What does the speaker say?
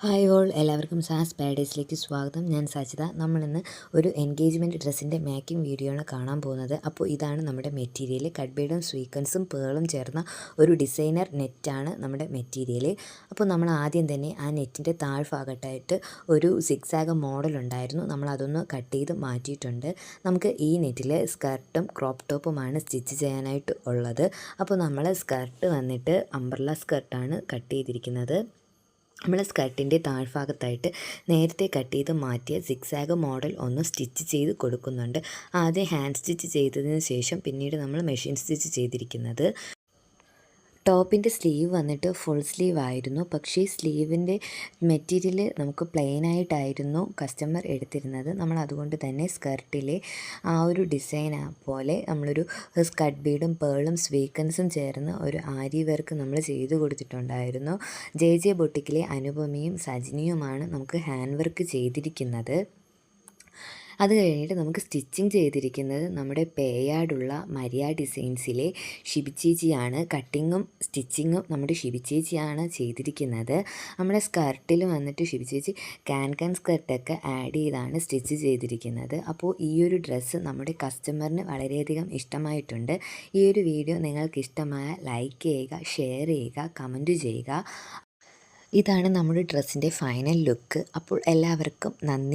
Hi all, എല്ലാവർക്കും സാസ് പാരഡൈസിലേക്ക് സ്വാഗതം. ഞാൻ സജിത. നമ്മളിന്ന് ഒരു എൻഗേജ്മെൻറ്റ് ഡ്രസ്സിൻ്റെ മേക്കിംഗ് വീഡിയോ ആണ് കാണാൻ പോകുന്നത്. അപ്പോൾ ഇതാണ് നമ്മുടെ മെറ്റീരിയൽ. കട്ട്ബീഡും സ്വീക്വൻസും പേളും ചേർന്ന ഒരു ഡിസൈനർ നെറ്റാണ് നമ്മുടെ മെറ്റീരിയൽ. അപ്പോൾ നമ്മൾ ആദ്യം തന്നെ ആ നെറ്റിൻ്റെ താഴ്ഭാഗത്തായിട്ട് ഒരു സിക്സാഗ് മോഡൽ ഉണ്ടായിരുന്നു. നമ്മളതൊന്ന് കട്ട് ചെയ്ത് മാറ്റിയിട്ടുണ്ട്. നമുക്ക് ഈ നെറ്റിൽ സ്കർട്ടും ക്രോപ്പ് ടോപ്പുമാണ് സ്റ്റിച്ച് ചെയ്യാനായിട്ട് ഉള്ളത്. അപ്പോൾ നമ്മൾ സ്കർട്ട് വന്നിട്ട് അംബ്രല്ല സ്കർട്ടാണ് കട്ട് ചെയ്തിരിക്കുന്നത്. നമ്മൾ സ്കർട്ടിൻ്റെ താഴ്ഭാഗത്തായിട്ട് നേരത്തെ കട്ട് ചെയ്ത് മാറ്റിയ സിക്സാഗ് മോഡൽ ഒന്ന് സ്റ്റിച്ച് ചെയ്ത് കൊടുക്കുന്നുണ്ട്. ആദ്യം ഹാൻഡ് സ്റ്റിച്ച് ചെയ്തതിന് ശേഷം പിന്നീട് നമ്മൾ മെഷീൻ സ്റ്റിച്ച് ചെയ്തിരിക്കുന്നത്. ടോപ്പിൻ്റെ സ്ലീവ് വന്നിട്ട് ഫുൾ സ്ലീവ് ആയിരുന്നു. പക്ഷേ സ്ലീവിൻ്റെ മെറ്റീരിയൽ നമുക്ക് പ്ലെയിനായിട്ടായിരുന്നു കസ്റ്റമർ എടുത്തിരുന്നത്. നമ്മൾ അതുകൊണ്ട് തന്നെ സ്കർട്ടിലെ ആ ഒരു ഡിസൈൻ പോലെ നമ്മളൊരു സ്കട്ട് ബീഡും പേളും സ്വീക്വൻസും ചേർന്ന് ഒരു ആരി വർക്ക് നമ്മൾ ചെയ്ത് കൊടുത്തിട്ടുണ്ടായിരുന്നു. ജെ ബൊട്ടിക്കിലെ അനുപമയും സജിനിയുമാണ് നമുക്ക് ഹാൻഡ് വർക്ക് ചെയ്തിരിക്കുന്നത്. അത് കഴിഞ്ഞിട്ട് നമുക്ക് സ്റ്റിച്ചിങ് ചെയ്തിരിക്കുന്നത് നമ്മുടെ പേയാടുള്ള മരിയ ഡിസൈൻസിലെ ഷിബിച്ചേച്ചിയാണ്. കട്ടിങ്ങും സ്റ്റിച്ചിങ്ങും നമ്മുടെ ഷിബിച്ചേച്ചിയാണ് ചെയ്തിരിക്കുന്നത്. നമ്മുടെ സ്കർട്ടിൽ വന്നിട്ട് ഷിബിച്ചേച്ചി ക്യാൻ സ്കർട്ടൊക്കെ ആഡ് ചെയ്താണ് സ്റ്റിച്ച് ചെയ്തിരിക്കുന്നത്. അപ്പോൾ ഈ ഒരു ഡ്രസ്സ് നമ്മുടെ കസ്റ്റമറിന് വളരെയധികം ഇഷ്ടമായിട്ടുണ്ട്. ഈ ഒരു വീഡിയോ നിങ്ങൾക്ക് ഇഷ്ടമായ ലൈക്ക് ചെയ്യുക, ഷെയർ ചെയ്യുക, കമൻറ്റ് ചെയ്യുക. ഇതാണ് നമ്മുടെ ഡ്രസ്സിൻ്റെ ഫൈനൽ ലുക്ക്. അപ്പോൾ എല്ലാവർക്കും നന്ദി.